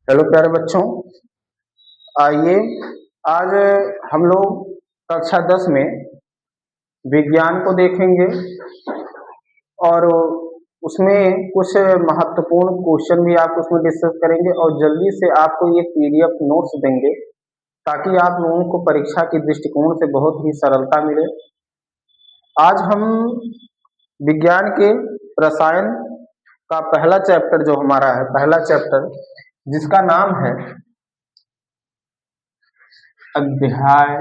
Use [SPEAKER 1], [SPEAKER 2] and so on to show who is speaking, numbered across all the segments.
[SPEAKER 1] Hello प्यारे बच्चों, आइए आज हम लोग कक्षा 10 में विज्ञान को देखेंगे और उसमें कुछ महत्वपूर्ण क्वेश्चन भी आप उसमें डिस्कस करेंगे और जल्दी से आपको ये पीडीएफ नोट्स देंगे ताकि आप लोगों को परीक्षा के दृष्टिकोण से बहुत ही सरलता मिले। आज हम विज्ञान के रसायन का पहला चैप्टर जो हमारा है, पहला चैप्टर जिसका नाम है अध्याय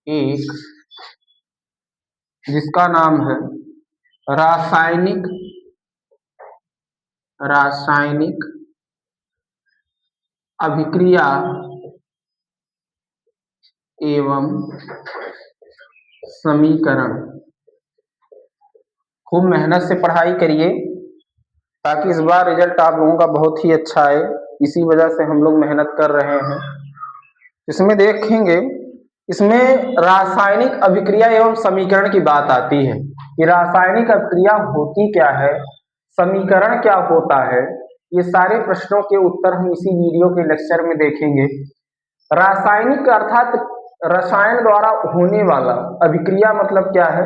[SPEAKER 1] 1, जिसका नाम है रासायनिक अभिक्रिया एवं समीकरण। खूब मेहनत से पढ़ाई करिए ताकि इस बार रिजल्ट आप लोगों का बहुत ही अच्छा आए। इसी वजह से हम लोग मेहनत कर रहे हैं। इसमें देखेंगे, इसमें रासायनिक अभिक्रिया एवं समीकरण की बात आती है कि रासायनिक अभिक्रिया होती क्या है, समीकरण क्या होता है। ये सारे प्रश्नों के उत्तर हम इसी वीडियो के लेक्चर में देखेंगे। रासायनिक अर्थात रसायन द्वारा होने वाला, अभिक्रिया मतलब क्या है,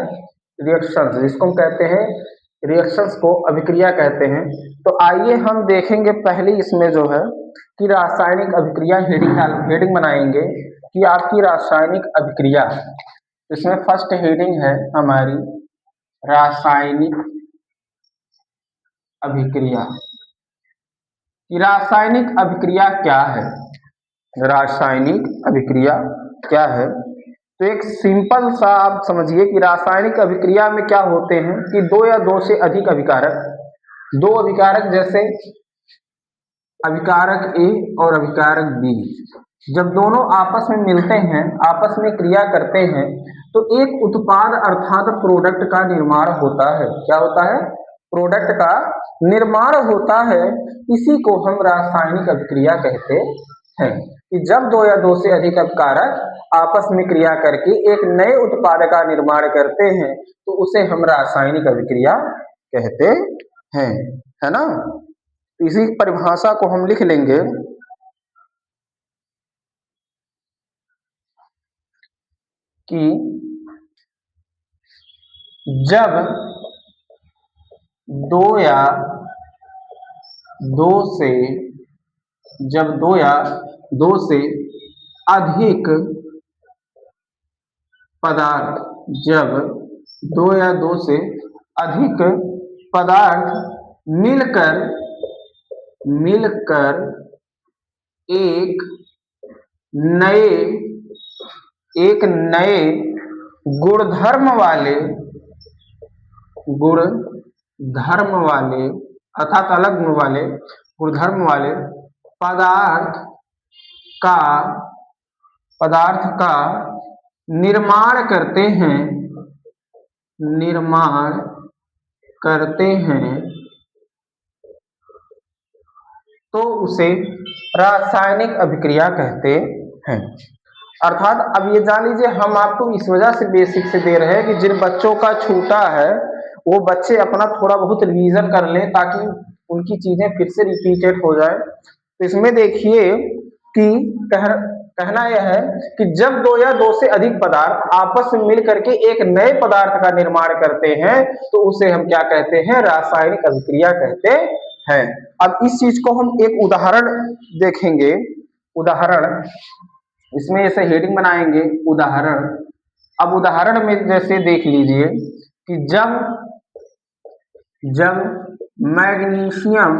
[SPEAKER 1] रिएक्शन, जिसको हम कहते हैं रिएक्शंस को अभिक्रिया कहते हैं। तो आइए हम देखेंगे पहले इसमें जो है कि रासायनिक अभिक्रिया, हेडिंग बनाएंगे कि आपकी रासायनिक अभिक्रिया। इसमें फर्स्ट हेडिंग है हमारी रासायनिक अभिक्रिया। कि रासायनिक अभिक्रिया क्या है, रासायनिक अभिक्रिया क्या है। तो एक सिंपल सा आप समझिए कि रासायनिक अभिक्रिया में क्या होते हैं कि दो या दो से अधिक अभिकारक, दो अभिकारक जैसे अभिकारक ए और अभिकारक बी, जब दोनों आपस में मिलते हैं, आपस में क्रिया करते हैं तो एक उत्पाद अर्थात प्रोडक्ट का निर्माण होता है। क्या होता है? प्रोडक्ट का निर्माण होता है। इसी को हम रासायनिक अभिक्रिया कहते हैं कि जब दो या दो से अधिक अभिकारक आपस में क्रिया करके एक नए उत्पाद का निर्माण करते हैं तो उसे हम रासायनिक अभिक्रिया कहते हैं, है ना। इसी परिभाषा को हम लिख लेंगे कि जब दो या दो से अधिक पदार्थ, जब दो या दो से अधिक पदार्थ मिलकर एक नए गुणधर्म वाले अर्थात अलग गुण वाले गुणधर्म वाले पदार्थ का निर्माण करते हैं तो उसे रासायनिक अभिक्रिया कहते हैं। अर्थात अब ये जान लीजिए, हम आपको इस वजह से बेसिक से दे रहे हैं कि जिन बच्चों का छूटा है वो बच्चे अपना थोड़ा बहुत रिवीजन कर लें ताकि उनकी चीजें फिर से रिपीटेड हो जाए। तो इसमें देखिए कि कहना यह है कि जब दो या दो से अधिक पदार्थ आपस में मिल करके एक नए पदार्थ का निर्माण करते हैं तो उसे हम क्या कहते हैं? रासायनिक अभिक्रिया कहते हैं। अब इस चीज को हम एक उदाहरण देखेंगे। उदाहरण, इसमें ऐसे हेडिंग बनाएंगे उदाहरण। अब उदाहरण में जैसे देख लीजिए कि जब मैग्नीशियम,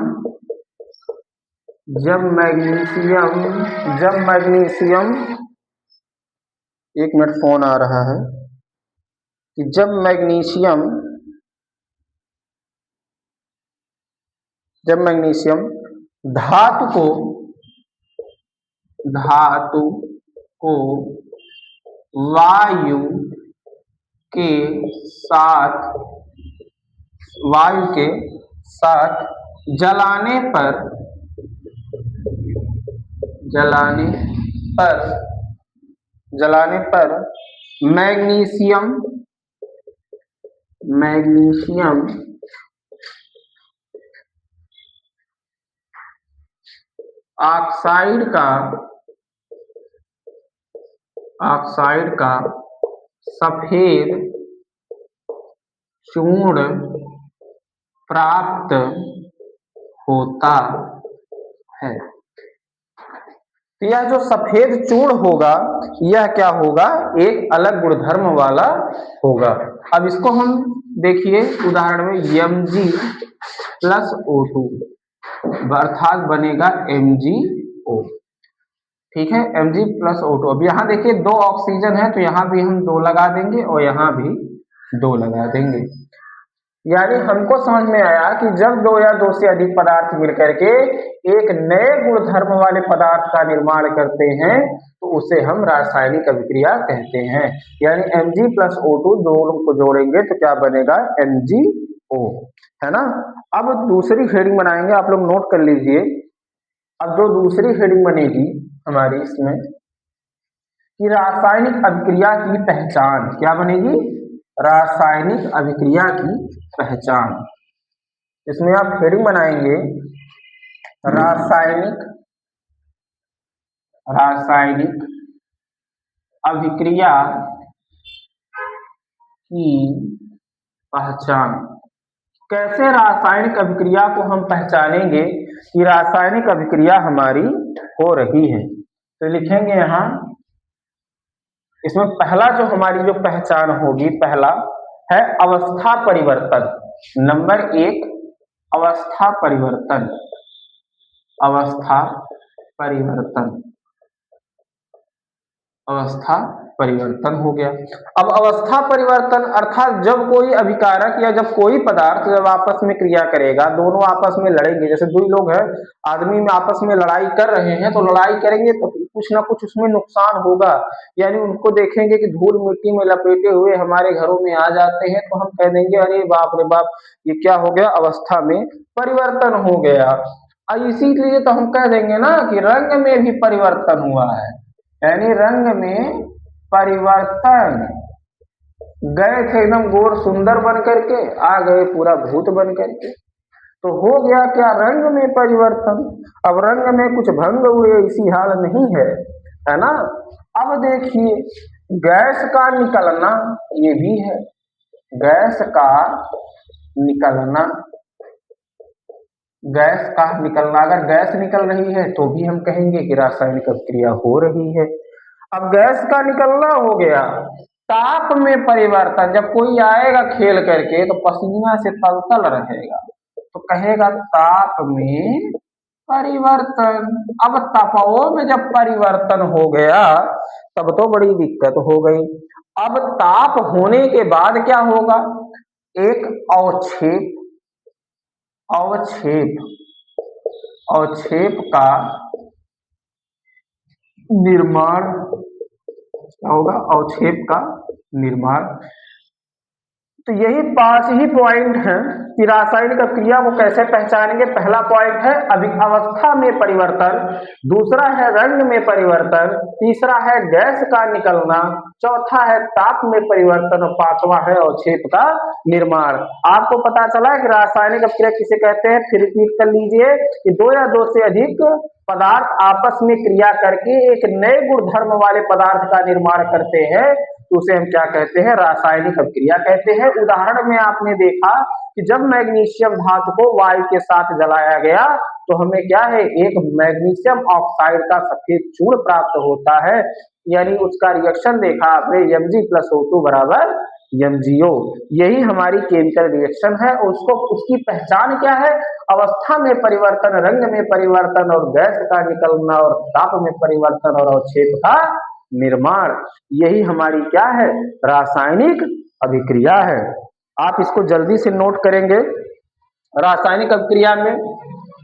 [SPEAKER 1] एक मिनट फोन आ रहा है, कि जब मैग्नीशियम धातु को वायु के साथ जलाने पर मैग्नीशियम ऑक्साइड का सफेद चूर्ण प्राप्त होता है। तो यह जो सफेद चूर्ण होगा यह क्या होगा, एक अलग गुणधर्म वाला होगा। अब इसको हम देखिए उदाहरण में Mg+O2 अर्थात बनेगा MgO। ठीक है, Mg+O2। अब यहाँ देखिए दो ऑक्सीजन है तो यहाँ भी हम 2 लगा देंगे और यहाँ भी 2 लगा देंगे। यानी हमको समझ में आया कि जब 2 या 2 से अधिक पदार्थ मिलकर के एक नए गुणधर्म वाले पदार्थ का निर्माण करते हैं तो उसे हम रासायनिक अभिक्रिया कहते हैं। यानी Mg+O2 दोनों को जोड़ेंगे तो क्या बनेगा, MgO, है ना। अब दूसरी हेडिंग बनाएंगे, आप लोग नोट कर लीजिए। अब जो दूसरी हेडिंग बनेगी हमारी इसमें कि रासायनिक अभिक्रिया की पहचान, क्या बनेगी, रासायनिक अभिक्रिया की पहचान। इसमें आप हेडिंग बनाएंगे रासायनिक अभिक्रिया की पहचान। कैसे रासायनिक अभिक्रिया को हम पहचानेंगे कि रासायनिक अभिक्रिया हमारी हो रही है, तो लिखेंगे यहां इसमें पहला जो हमारी जो पहचान होगी, पहला है अवस्था परिवर्तन। नंबर 1 अवस्था परिवर्तन। अवस्था परिवर्तन हो गया। अब अवस्था परिवर्तन अर्थात जब कोई अभिकारक या जब कोई पदार्थ जब आपस में क्रिया करेगा, दोनों आपस में लड़ेंगे। जैसे 2 लोग हैं, आदमी में आपस में लड़ाई कर रहे हैं तो लड़ाई करेंगे तो कुछ ना कुछ उसमें नुकसान होगा। यानी उनको देखेंगे कि धूल मिट्टी में लपेटे हुए हमारे घरों में आ जाते हैं तो हम कह देंगे अरे बाप रे बाप, ये क्या हो गया, अवस्था में परिवर्तन हो गया। इसीलिए तो हम कह देंगे ना कि रंग में भी परिवर्तन हुआ है। यानी रंग में परिवर्तन, गए थे एकदम गोर सुंदर बन करके, आ गए पूरा भूत बन करके, तो हो गया क्या, रंग में परिवर्तन। अब रंग में कुछ भंग हुए इसी हाल नहीं है, है ना। अब देखिए गैस का निकलना, ये भी है गैस का निकलना। गैस का निकलना, अगर गैस निकल रही है तो भी हम कहेंगे कि रासायनिक अभिक्रिया हो रही है। अब गैस का निकलना हो गया, ताप में परिवर्तन। जब कोई आएगा खेल करके तो पसीना से तलतल रहेगा तो कहेगा ताप में परिवर्तन। अब तापों में जब परिवर्तन हो गया तब तो बड़ी दिक्कत हो गई। अब ताप होने के बाद क्या होगा, एक अवक्षेप का निर्माण होगा, अवक्षेप का निर्माण। तो यही 5 ही पॉइंट हैं कि रासायनिक अभिक्रिया को कैसे पहचानेंगे। पहला पॉइंट है अवस्था में परिवर्तन, दूसरा है रंग में परिवर्तन, तीसरा है गैस का निकलना, चौथा है ताप में परिवर्तन और 5वां है अवक्षेप का निर्माण। आपको पता चला कि रासायनिक अभिक्रिया किसे कहते हैं, फिर रिपीट कर लीजिए कि 2 या 2 से अधिक पदार्थ आपस में क्रिया करके एक नए गुणधर्म वाले पदार्थ का निर्माण करते हैं तो उसे हम क्या कहते हैं, रासायनिक अभिक्रिया कहते हैं। उदाहरण में आपने देखा कि जब मैग्नीशियम धातु को वायु के साथ जलाया गया तो हमें क्या है, एक मैग्नीशियम ऑक्साइड का सफेद चूर्ण प्राप्त होता है। यानी उसका रिएक्शन देखा आपने, Mg+O2 बराबर MgO। यही हमारी केमिकल रिएक्शन है। उसको उसकी पहचान क्या है, अवस्था में परिवर्तन, रंग में परिवर्तन और गैस का निकलना और ताप में परिवर्तन और अवक्षेप का निर्माण। यही हमारी क्या है, रासायनिक अभिक्रिया है। आप इसको जल्दी से नोट करेंगे रासायनिक अभिक्रिया में।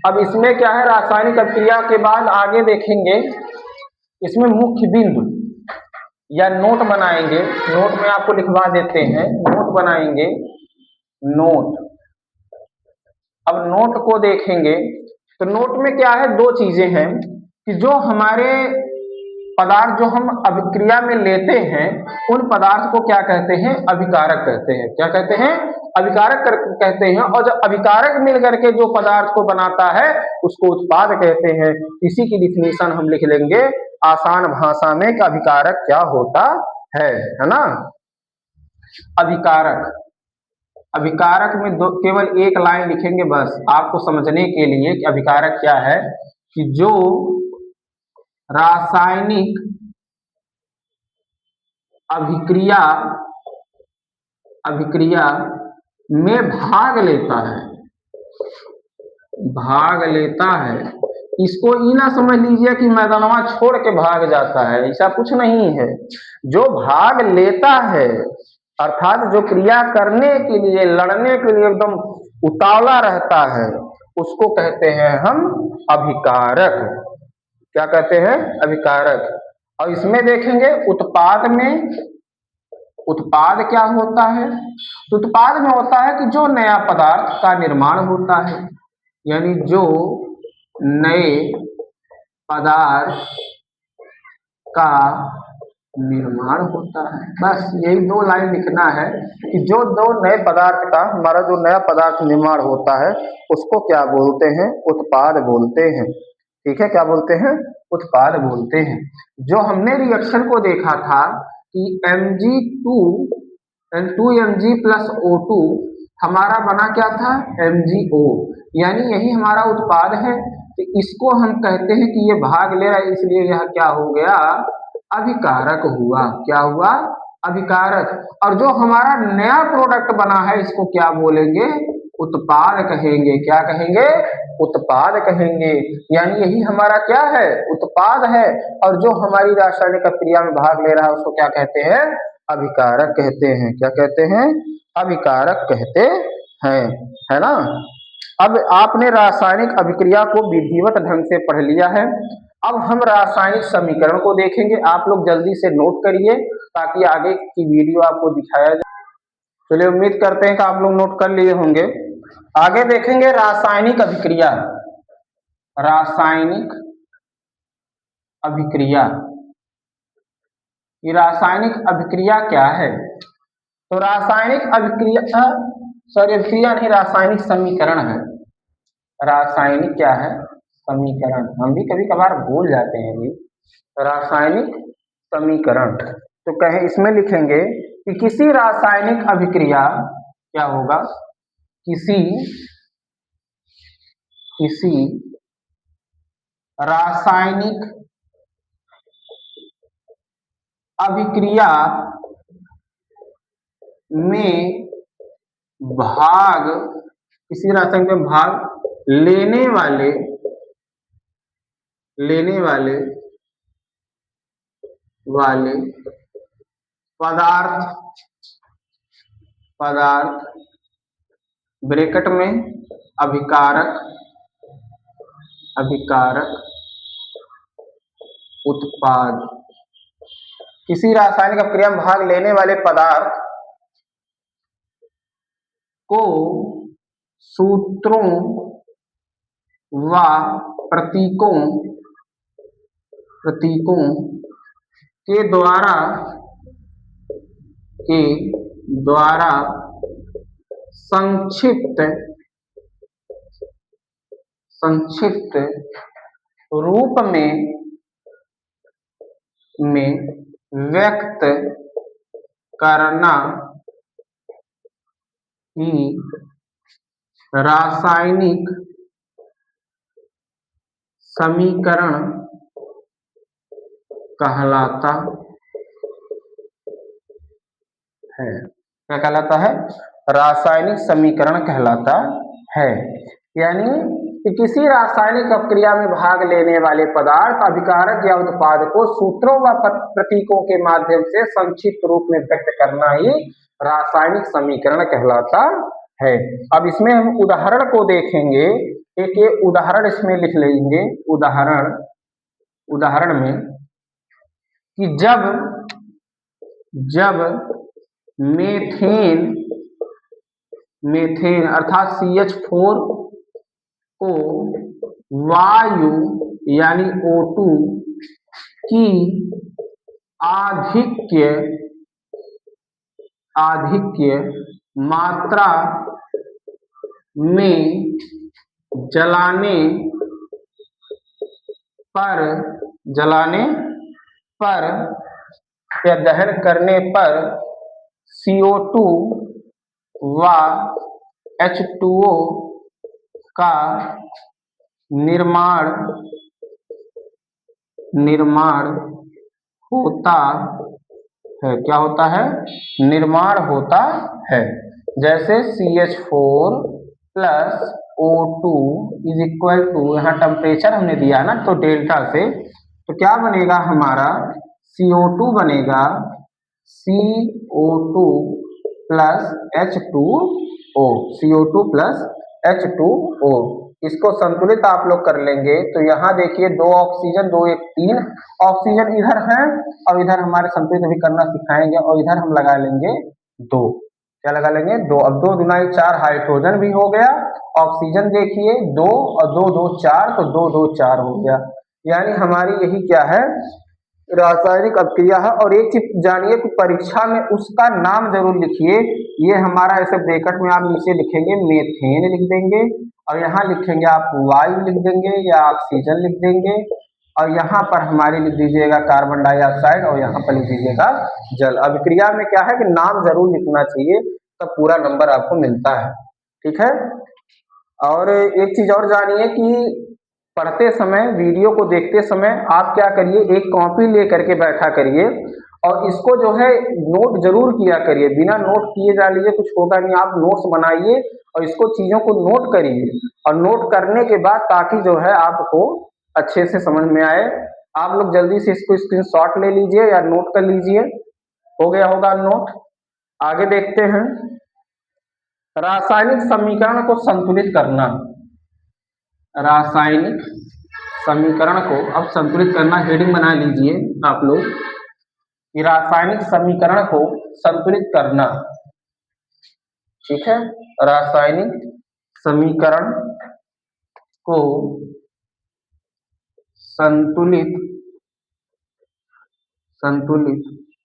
[SPEAKER 1] अब इसमें क्या है, रासायनिक अभिक्रिया के बाद आगे देखेंगे इसमें मुख्य बिंदु या नोट बनाएंगे। नोट में आपको लिखवा देते हैं, नोट बनाएंगे, नोट। अब नोट को देखेंगे तो नोट में क्या है, 2 चीजें हैं कि जो हमारे पदार्थ जो हम अभिक्रिया में लेते हैं उन पदार्थ को क्या कहते हैं, अभिकारक कहते हैं। क्या कहते हैं, कहते हैं। और जब अभिकारक मिल करके जो पदार्थ को बनाता है उसको उत्पाद कहते हैं। इसी की डिफिनीशन हम लिख लेंगे आसान भाषा में कि अभिकारक क्या होता है ना। अभिकारक, अभिकारक में केवल एक लाइन लिखेंगे बस आपको समझने के लिए कि अभिकारक क्या है, कि जो रासायनिक अभिक्रिया में भाग लेता है। इसको ये ना समझ लीजिए कि मैदानवा छोड़ के भाग जाता है, ऐसा कुछ नहीं है। जो भाग लेता है अर्थात जो क्रिया करने के लिए, लड़ने के लिए एकदम उतावला रहता है, उसको कहते हैं हम अभिकारक। क्या कहते हैं? अभिकारक। और इसमें देखेंगे उत्पाद में, उत्पाद क्या होता है? तो उत्पाद में होता है कि जो नया पदार्थ का निर्माण होता है, यानी जो नए पदार्थ का निर्माण होता है। बस यही दो लाइन लिखना है कि जो दो नए पदार्थ का, हमारा जो नया पदार्थ निर्माण होता है उसको क्या बोलते हैं? उत्पाद बोलते हैं। ठीक है, क्या बोलते हैं? उत्पाद बोलते हैं। जो हमने रिएक्शन को देखा था कि Mg2 प्लस O2 हमारा बना क्या था? MgO, यानी यही हमारा उत्पाद है। तो इसको हम कहते हैं कि ये भाग ले रहा है, इसलिए यह क्या हो गया? अभिकारक हुआ। क्या हुआ? अभिकारक। और जो हमारा नया प्रोडक्ट बना है इसको क्या बोलेंगे? उत्पाद कहेंगे। क्या कहेंगे? उत्पाद कहेंगे। यानी यही हमारा क्या है? उत्पाद है। और जो हमारी रासायनिक क्रिया में भाग ले रहा है उसको क्या कहते हैं? अभिकारक कहते हैं। क्या कहते हैं? अभिकारक कहते हैं, है ना। अब आपने रासायनिक अभिक्रिया को विधिवत ढंग से पढ़ लिया है। अब हम रासायनिक समीकरण को देखेंगे। आप लोग जल्दी से नोट करिए ताकि आगे की वीडियो आपको दिखाया जाए। चलिए, उम्मीद करते हैं कि आप लोग नोट कर लिए होंगे। आगे देखेंगे रासायनिक अभिक्रिया। रासायनिक अभिक्रिया, ये रासायनिक अभिक्रिया क्या है? तो रासायनिक अभिक्रिया, अभिक्रिया नहीं, रासायनिक समीकरण है। रासायनिक क्या है? समीकरण। हम भी कभी कभार भूल जाते हैं जी। रासायनिक समीकरण तो कहें, इसमें लिखेंगे कि किसी रासायनिक अभिक्रिया क्या होगा? किसी रासायनिक अभिक्रिया में भाग, किसी रासायनिक में भाग लेने वाले पदार्थ ब्रैकेट में अभिकारक उत्पाद। किसी रासायनिक अभिक्रिया में भाग लेने वाले पदार्थ को सूत्रों व प्रतीकों के द्वारा संक्षिप्त रूप में व्यक्त करना ही रासायनिक समीकरण कहलाता है। क्या कहलाता है? रासायनिक समीकरण कहलाता है। यानी कि किसी रासायनिक अभिक्रिया में भाग लेने वाले पदार्थ, अभिकारक या उत्पाद को सूत्रों व प्रतीकों के माध्यम से संक्षिप्त रूप में व्यक्त करना ही रासायनिक समीकरण कहलाता है। अब इसमें हम उदाहरण को देखेंगे। एक उदाहरण इसमें लिख लेंगे। उदाहरण में कि जब मीथेन अर्थात CH4 को वायु यानी O2 की आधिक्य मात्रा में जलाने पर या दहन करने पर CO2 व H2O का निर्माण होता है। क्या होता है? निर्माण होता है। जैसे CH4 plus O2 is equal to, यहाँ टेम्परेचर हमने दिया ना तो डेल्टा से, तो क्या बनेगा हमारा CO2 बनेगा CO2 plus H2O, CO2 plus H2O। इसको संतुलित आप लोग कर लेंगे तो यहाँ देखिए 2 ऑक्सीजन 2 1 3 ऑक्सीजन इधर है और इधर हमारे संतुलित भी करना सिखाएंगे और इधर हम लगा लेंगे 2। क्या लगा लेंगे? 2। अब 2 दूनाई 4 हाइड्रोजन भी हो गया, ऑक्सीजन देखिए 2 और 2 2 4 तो 2 2 4 हो गया। यानी हमारी यही क्या है? रासायनिक अभिक्रिया है। और एक चीज जानिए कि परीक्षा में उसका नाम जरूर लिखिए। ये हमारा ऐसे ब्रैकेट में आप नीचे लिखेंगे मेथेन लिख देंगे और यहाँ लिखेंगे आप वायु लिख देंगे या ऑक्सीजन लिख देंगे और यहाँ पर हमारी लिख दीजिएगा कार्बन डाइऑक्साइड और यहाँ पर लिख दीजिएगा जल। अभिक्रिया में क्या है कि नाम जरूर लिखना चाहिए, तब पूरा नंबर आपको मिलता है। ठीक है। और एक चीज और जानिए कि पढ़ते समय, वीडियो को देखते समय आप क्या करिए, एक कॉपी ले करके बैठा करिए और इसको जो है नोट जरूर किया करिए। बिना नोट किए जा लीजिए कुछ होगा नहीं। आप नोट्स बनाइए और इसको चीजों को नोट करिए और नोट करने के बाद ताकि जो है आपको अच्छे से समझ में आए। आप लोग जल्दी से इसको स्क्रीनशॉट ले लीजिए या नोट कर लीजिए। हो गया होगा नोट। आगे देखते हैं। रासायनिक समीकरण को संतुलित करना। रासायनिक समीकरण को अब संतुलित करना, हेडिंग बना लीजिए आप लोग कि रासायनिक समीकरण को संतुलित करना। ठीक है। रासायनिक समीकरण को संतुलित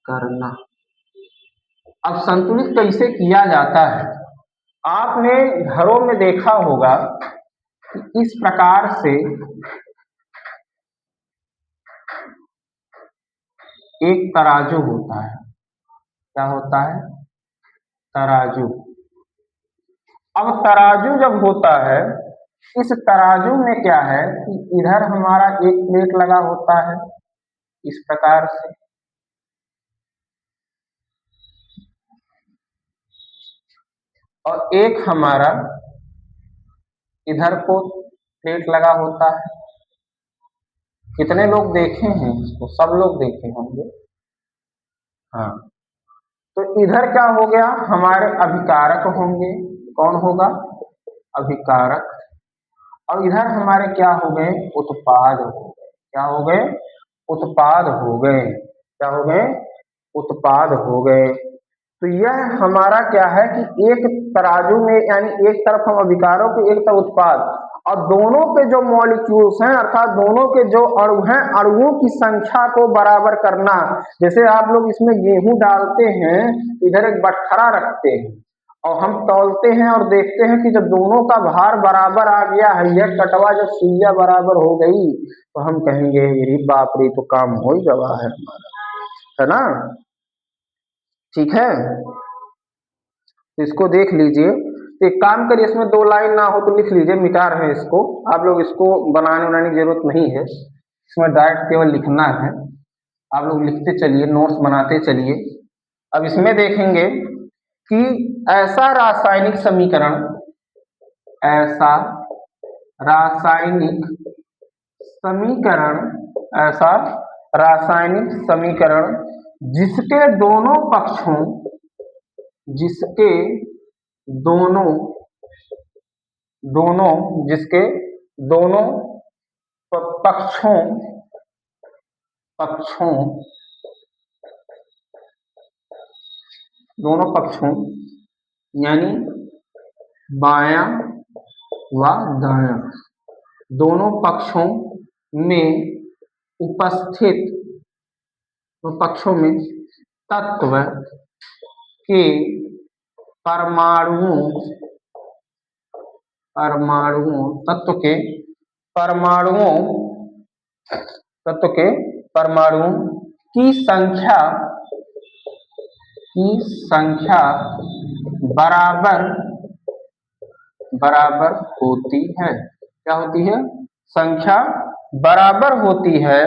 [SPEAKER 1] करना। अब संतुलित कैसे किया जाता है? आपने घरों में देखा होगा कि इस प्रकार से एक तराजू होता है। क्या होता है? तराजू। अब तराजू जब होता है, इस तराजू में क्या है कि इधर हमारा एक प्लेट लगा होता है इस प्रकार से, और एक हमारा इधर को प्लेट लगा होता है। कितने लोग देखे हैं इसको? सब लोग देखे होंगे। हाँ, तो इधर क्या हो गया? हमारे अभिकारक होंगे। कौन होगा? अभिकारक। और इधर हमारे क्या हो गए? उत्पाद हो गए। क्या हो गए? उत्पाद हो गए। क्या हो गए? उत्पाद हो गए। तो यह हमारा क्या है कि एक तराजू में, यानी एक तरफ हम अभिकारक को, एक तरफ उत्पाद, और दोनों के जो मॉलिक्यूल्स हैं अर्थात दोनों के जो अणु हैं, अणुओं की संख्या को बराबर करना। जैसे आप लोग इसमें गेहूं डालते हैं, इधर एक बटखरा रखते हैं और हम तौलते हैं और देखते हैं कि जब दोनों का भार बराबर आ गया है, यह कटवा जब सुइया बराबर हो गई, तो हम कहेंगे अरे बाप रे, तो काम हो ही गवा है हमारा, है ना। ठीक है, इसको देख लीजिए। एक काम करिए, इसमें 2 लाइन ना हो तो लिख लीजिए, मिटा रहे हैं इसको। आप लोग इसको बनाने की जरूरत नहीं है, इसमें डायरेक्ट केवल लिखना है। आप लोग लिखते चलिए, नोट्स बनाते चलिए। अब इसमें देखेंगे कि ऐसा रासायनिक समीकरण ऐसा रासायनिक समीकरण जिसके दोनों पक्षों यानी बायां व दायां दोनों पक्षों में उपस्थित तत्व के परमाणुओं परमाणुओं तत्व के परमाणुओं तत्व के परमाणुओं की संख्या बराबर बराबर होती है। क्या होती है? संख्या बराबर होती है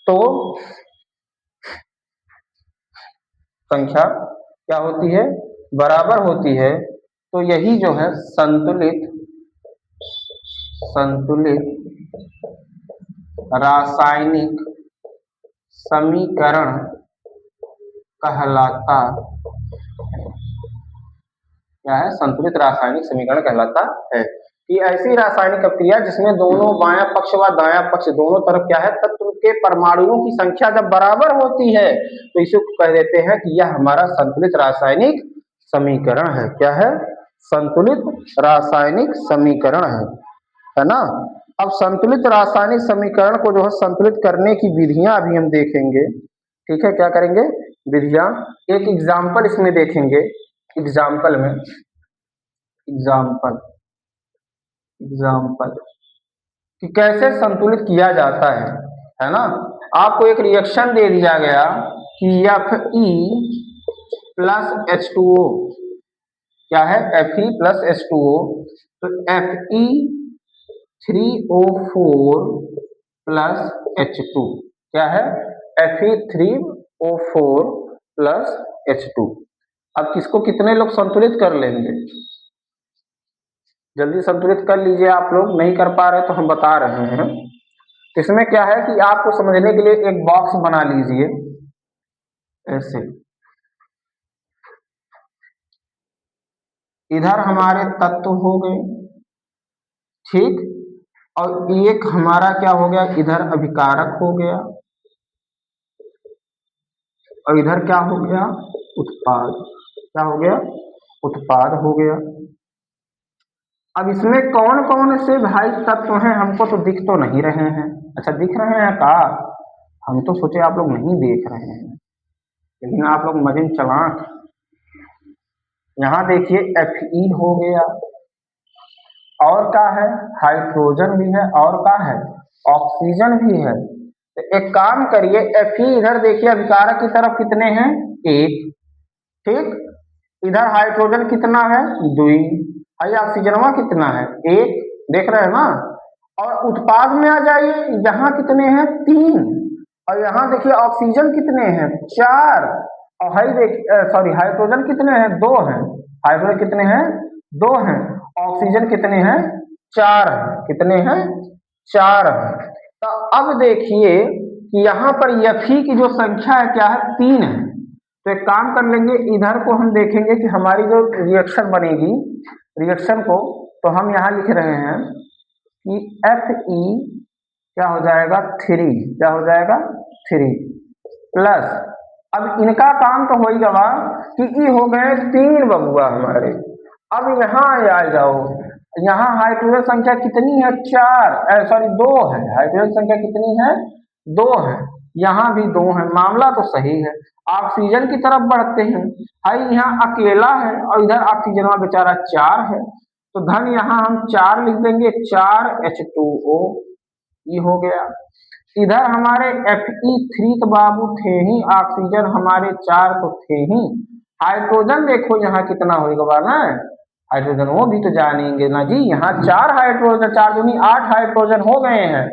[SPEAKER 1] तो संख्या क्या होती है? बराबर होती है तो यही जो है संतुलित रासायनिक समीकरण कहलाता क्या है? संतुलित रासायनिक समीकरण कहलाता है कि ऐसी रासायनिक अभिक्रिया जिसमें दोनों बायां पक्ष व दायां पक्ष दोनों तरफ क्या है? तत्व के परमाणुओं की संख्या जब बराबर होती है तो इसे कह देते हैं कि यह हमारा संतुलित रासायनिक समीकरण है। क्या है? संतुलित रासायनिक समीकरण है ना। अब संतुलित रासायनिक समीकरण को जो है संतुलित करने की विधियां अभी हम देखेंगे। ठीक है, क्या करेंगे? विधियां। एक एग्जाम्पल इसमें देखेंगे। एग्जाम्पल कि कैसे संतुलित किया जाता है ना। आपको एक रिएक्शन दे दिया गया कि Fe प्लस H2O क्या है? Fe प्लस H2O तो Fe3O4 प्लस H2 क्या है? Fe3O4 plus H2। अब किसको कितने लोग संतुलित कर लेंगे? जल्दी संतुलित कर लीजिए। आप लोग नहीं कर पा रहे तो हम बता रहे हैं। इसमें क्या है कि आपको समझने के लिए एक बॉक्स बना लीजिए ऐसे। इधर हमारे तत्व हो गए, ठीक, और एक हमारा क्या हो गया? इधर अभिकारक हो गया और इधर क्या हो गया? उत्पाद। क्या हो गया? उत्पाद हो गया। अब इसमें कौन कौन से भाई तत्व हैं हमको तो दिख तो नहीं रहे हैं। अच्छा, दिख रहे हैं का? हम तो सोचे आप लोग नहीं देख रहे हैं, लेकिन आप लोग मजे में चलाक। यहाँ देखिए Fe हो गया और क्या है? हाइड्रोजन भी है और क्या है? ऑक्सीजन भी है। तो एक काम करिए, Fe इधर देखिए अभिकारक की तरफ कितने हैं? एक, ठीक। इधर हाइड्रोजन कितना है? 2। ऑक्सीजनवा कितना है? 1। देख रहे हैं ना। और उत्पाद में आ जाइए, यहाँ कितने हैं? 3। और यहाँ देखिए ऑक्सीजन कितने हैं? 4। और हाइड्रोजन कितने हैं? 2 हैं। हाइड्रोजन कितने हैं? 2 हैं। ऑक्सीजन कितने हैं? 4 हैं। कितने हैं? 4 हैं। तो अब देखिए कि यहाँ पर Fe की जो संख्या है क्या है? 3 है। तो एक काम कर लेंगे, इधर को हम देखेंगे कि हमारी जो रिएक्शन बनेगी, रिएक्शन को तो हम यहाँ लिख रहे हैं कि Fe क्या हो जाएगा? 3। क्या हो जाएगा? 3 प्लस, अब इनका काम तो हो ही गवा कि ई हो गए 3 बबुआ हमारे। अब यहाँ आ जाओ, यहाँ हाइड्रोजन संख्या कितनी है? 2 है। हाइड्रोजन संख्या कितनी है? 2 है। यहाँ भी 2 है। मामला तो सही है। ऑक्सीजन की तरफ बढ़ते हैं, भाई यहाँ अकेला है और इधर ऑक्सीजन बेचारा 4 है, तो धन यहाँ हम 4 लिख देंगे। 4H2O ये हो गया। इधर हमारे Fe3 तो बाबू थे ही, ऑक्सीजन हमारे 4 तो थे ही। हाइड्रोजन देखो यहाँ कितना होगा ना, हाइड्रोजन वो भी तो जानेंगे ना जी। यहाँ 4 हाइड्रोजन, 4 दूनी 8 हाइड्रोजन हो गए हैं।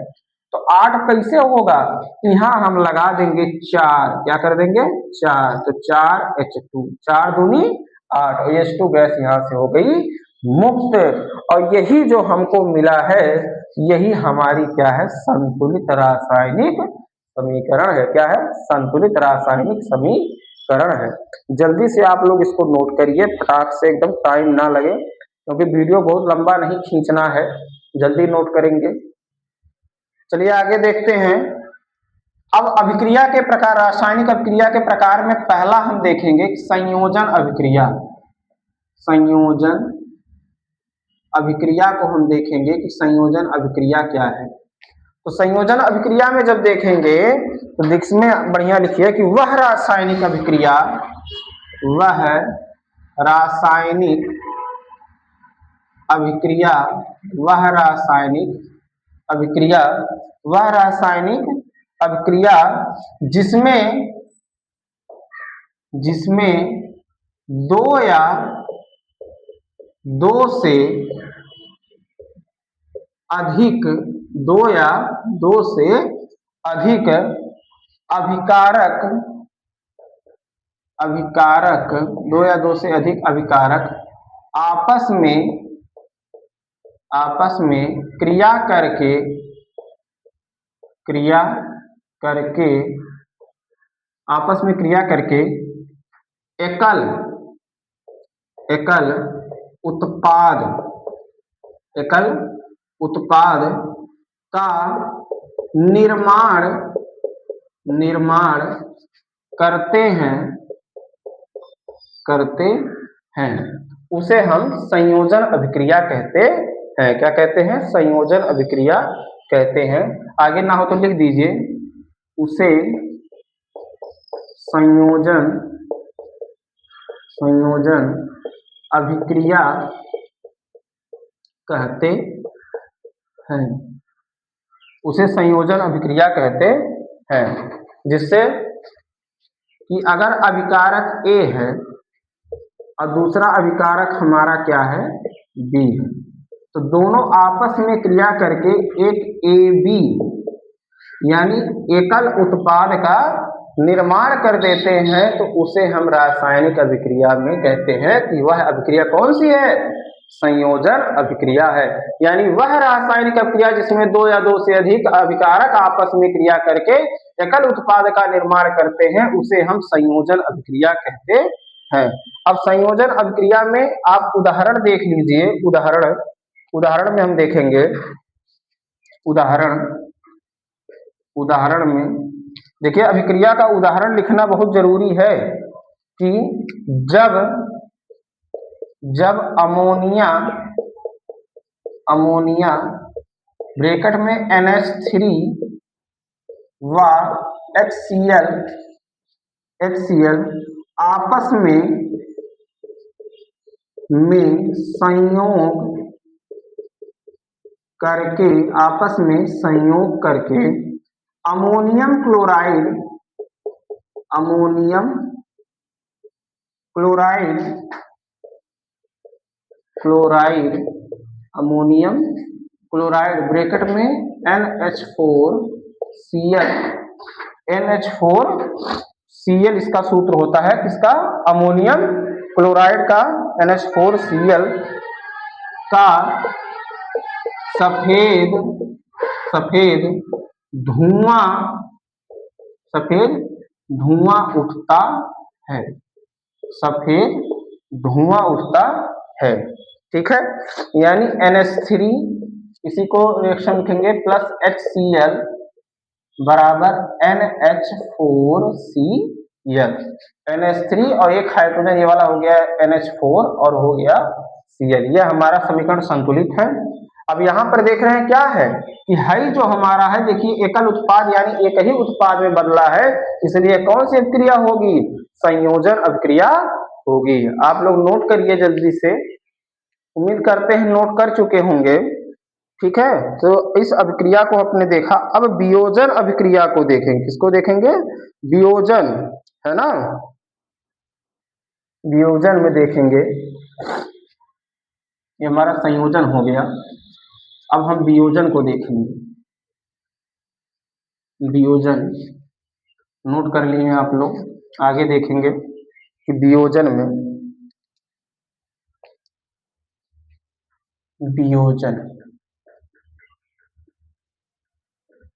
[SPEAKER 1] तो 8 कैसे होगा? यहाँ हम लगा देंगे 4। क्या कर देंगे? 4। तो 4H2, 4 दूनी 8 और H2 गैस यहाँ से हो गई मुक्त। और यही जो हमको मिला है, यही हमारी क्या है? संतुलित रासायनिक समीकरण है। क्या है? संतुलित रासायनिक समीकरण है। जल्दी से आप लोग इसको नोट करिए, फटाक से, एकदम टाइम ना लगे, क्योंकि वीडियो बहुत लंबा नहीं खींचना है। जल्दी नोट करेंगे। चलिए आगे देखते हैं। अब अभिक्रिया के प्रकार, रासायनिक अभिक्रिया के प्रकार में पहला हम देखेंगे संयोजन अभिक्रिया। संयोजन अभिक्रिया को हम देखेंगे कि संयोजन अभिक्रिया क्या है। तो संयोजन अभिक्रिया में जब देखेंगे तो इसमें बढ़िया लिखिए कि वह रासायनिक अभिक्रिया, वह रासायनिक अभिक्रिया, वह रासायनिक अभिक्रिया, वह रासायनिक अभिक्रिया जिसमें जिसमें दो या दो से अधिक दो या दो से अधिक अभिकारक अभिकारक दो या दो से अधिक अभिकारक आपस में क्रिया करके आपस में क्रिया करके एकल उत्पाद का निर्माण करते हैं उसे हम संयोजन अभिक्रिया कहते हैं। क्या कहते हैं? संयोजन अभिक्रिया कहते हैं। आगे ना हो तो लिख दीजिए, उसे संयोजन अभिक्रिया कहते हैं। उसे संयोजन अभिक्रिया कहते हैं, जिससे कि अगर अभिकारक A है और दूसरा अभिकारक हमारा क्या है? B है, तो दोनों आपस में क्रिया करके एक AB यानी एकल उत्पाद का निर्माण कर देते हैं, तो उसे हम रासायनिक अभिक्रिया में कहते हैं कि वह अभिक्रिया कौन सी है? संयोजन अभिक्रिया है। यानी वह रासायनिक अभिक्रिया जिसमें दो या दो से अधिक अभिकारक आपस में क्रिया करके एकल उत्पाद का निर्माण करते हैं, उसे हम संयोजन अभिक्रिया कहते हैं। अब संयोजन अभिक्रिया में आप उदाहरण देख लीजिए। उदाहरण में हम देखेंगे, उदाहरण में देखिए, अभिक्रिया का उदाहरण लिखना बहुत जरूरी है कि जब अमोनिया ब्रैकेट में NH3 व HCl आपस में संयोग करके अमोनियम क्लोराइड ब्रैकेट में NH4Cl इसका सूत्र होता है, किसका? अमोनियम क्लोराइड का NH4Cl का सफेद धुआं उठता है। ठीक है, यानी NH3 इसी को रिएक्शन लिखेंगे प्लस HCl बराबर NH4Cl। NH3 और एक हाइड्रोजन ये वाला हो गया NH4 और हो गया Cl। यह हमारा समीकरण संतुलित है। अब यहाँ पर देख रहे हैं क्या है कि हई जो हमारा है, देखिए एकल उत्पाद यानी एक ही उत्पाद में बदला है, इसलिए कौन सी अभिक्रिया होगी? संयोजन अभिक्रिया होगी। आप लोग नोट करिए जल्दी से, उम्मीद करते हैं नोट कर चुके होंगे। ठीक है, तो इस अभिक्रिया को आपने देखा। अब वियोजन अभिक्रिया को देखेंगे। किसको देखेंगे? वियोजन, है ना? वियोजन में देखेंगे, ये हमारा संयोजन हो गया। अब हम वियोजन को देखेंगे। वियोजन नोट कर लिए आप लोग, आगे देखेंगे कि वियोजन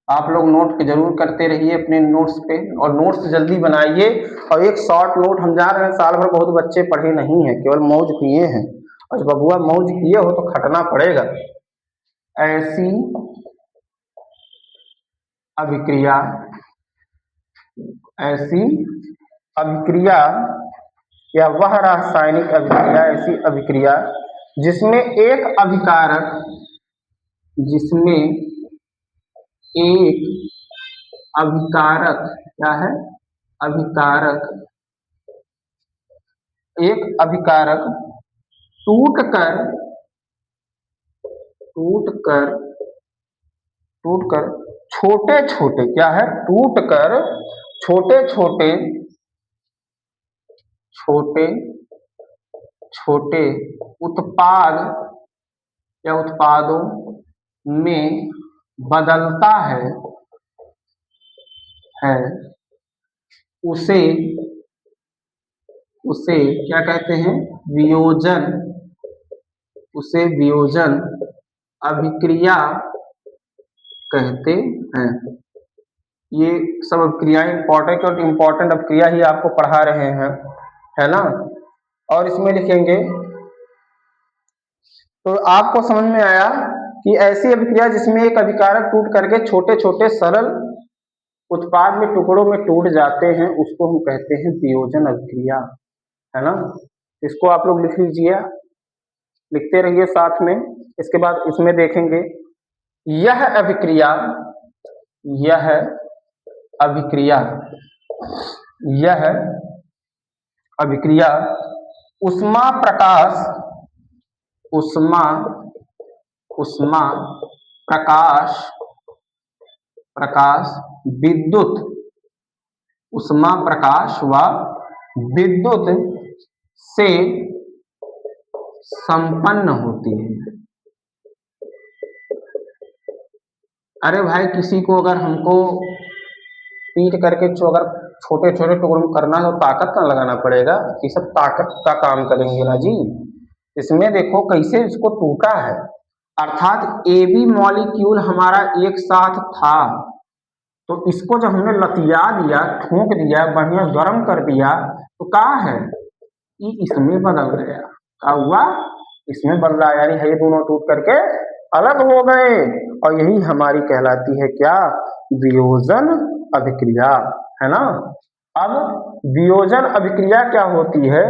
[SPEAKER 1] आप लोग नोट जरूर करते रहिए अपने नोट्स पे, और नोट्स जल्दी बनाइए। और एक शॉर्ट नोट, हम जान रहे हैं साल भर बहुत बच्चे पढ़े नहीं हैं, केवल मौज किए हैं, और जब बबुआ मौज किए हो तो खटना पड़ेगा। ऐसी अभिक्रिया या वह रासायनिक अभिक्रिया, ऐसी अभिक्रिया जिसमें एक अभिकारक क्या है? अभिकारक एक अभिकारक टूटकर छोटे छोटे, क्या है, टूटकर छोटे छोटे उत्पाद या उत्पादों में बदलता है उसे क्या कहते हैं, वियोजन, उसे वियोजन अभिक्रिया कहते हैं। ये सब अभिक्रियाएं इम्पोर्टेंट अभिक्रिया ही आपको पढ़ा रहे हैं, है ना। और इसमें लिखेंगे तो आपको समझ में आया कि ऐसी अभिक्रिया जिसमें एक अभिकारक टूट करके छोटे छोटे सरल उत्पाद में टुकड़ों में टूट जाते हैं उसको हम कहते हैं वियोजन अभिक्रिया, है ना। इसको आप लोग लिख लीजिए, लिखते रहिए साथ में। इसके बाद इसमें देखेंगे यह अभिक्रिया उष्मा प्रकाश विद्युत, उष्मा प्रकाश व विद्युत से संपन्न होती है। अरे भाई, किसी को अगर हमको पीट करके अगर छोटे छोटे टुकड़ों में करना है तो ताकत का लगाना पड़ेगा, ये सब ताकत का काम करेंगे ना जी। इसमें देखो कैसे इसको टूटा है, अर्थात AB मॉलिक्यूल हमारा एक साथ था, तो इसको जब हमने लतिया दिया, ठोक दिया, बढ़िया गर्म कर दिया, तो क्या है, ये इसमें बदल गया। क्या हुआ, इसमें बदला, यानी ये दोनों टूट करके अलग हो गए, और यही हमारी कहलाती है क्या, वियोजन अभिक्रिया, है ना। अब वियोजन अभिक्रिया क्या होती है,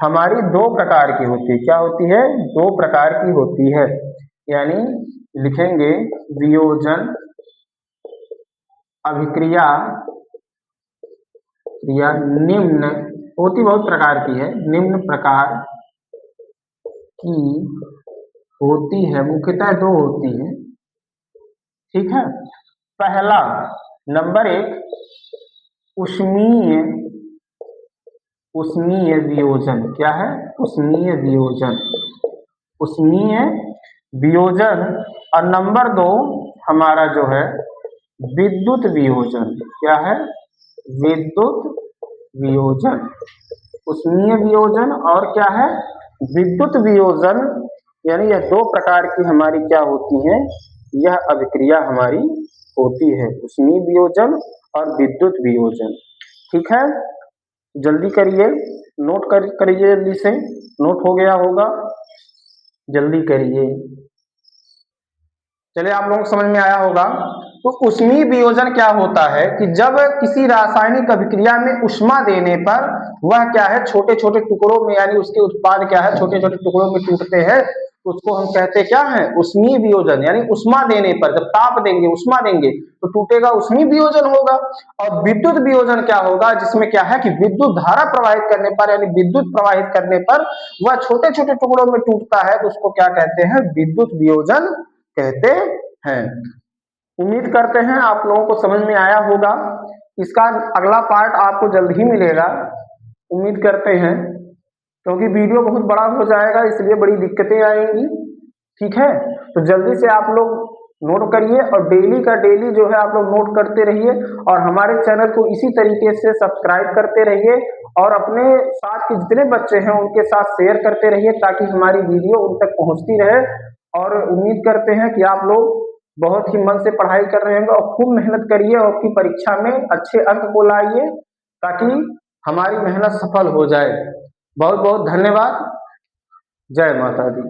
[SPEAKER 1] हमारी दो प्रकार की होती है। क्या होती है, दो प्रकार की होती है, यानी लिखेंगे वियोजन अभिक्रिया निम्न होती, बहुत प्रकार की है, निम्न प्रकार की होती है, मुख्यतः दो होती है, ठीक है। पहला, नंबर 1, उष्मीय वियोजन। क्या है, उष्मीय वियोजन। और नंबर 2 हमारा जो है विद्युत वियोजन। क्या है, विद्युत वियोजन। उष्मीय वियोजन और क्या है, विद्युत वियोजन, यानी यह दो प्रकार की हमारी क्या होती है, यह अभिक्रिया हमारी होती है, उष्मीय वियोजन और विद्युत वियोजन। ठीक है, जल्दी करिए, नोट करिए, जल्दी से नोट हो गया होगा, जल्दी करिए। चलिए, आप लोगों को समझ में आया होगा। तो उष्मीय वियोजन क्या होता है कि जब किसी रासायनिक अभिक्रिया में उष्मा देने पर वह क्या है, छोटे छोटे टुकड़ों में, यानी उसके उत्पाद क्या है, छोटे छोटे टुकड़ों में टूटते हैं, तो उसको हम कहते क्या है, उष्मीय वियोजन। यानी उष्मा देने पर, जब ताप देंगे, उष्मा देंगे तो टूटेगा, उष्मीय वियोजन होगा। और विद्युत वियोजन क्या होगा, जिसमें क्या है कि विद्युत धारा प्रवाहित करने पर, यानी विद्युत प्रवाहित करने पर वह छोटे छोटे टुकड़ों में टूटता है, तो उसको क्या कहते हैं, विद्युत वियोजन कहते हैं। उम्मीद करते हैं आप लोगों को समझ में आया होगा। इसका अगला पार्ट आपको जल्द ही मिलेगा, उम्मीद करते हैं, क्योंकि वीडियो बहुत बड़ा हो जाएगा, इसलिए बड़ी दिक्कतें आएंगी। ठीक है, तो जल्दी से आप लोग नोट करिए, और डेली का डेली जो है आप लोग नोट करते रहिए, और हमारे चैनल को इसी तरीके से सब्सक्राइब करते रहिए, और अपने साथ के जितने बच्चे हैं उनके साथ शेयर करते रहिए, ताकि हमारी वीडियो उन तक पहुंचती रहे। और उम्मीद करते हैं कि आप लोग बहुत ही मन से पढ़ाई कर रहे होंगे, और खूब मेहनत करिए, और आपकी परीक्षा में अच्छे अंक को लाइए, ताकि हमारी मेहनत सफल हो जाए। बहुत बहुत धन्यवाद। जय माता दी।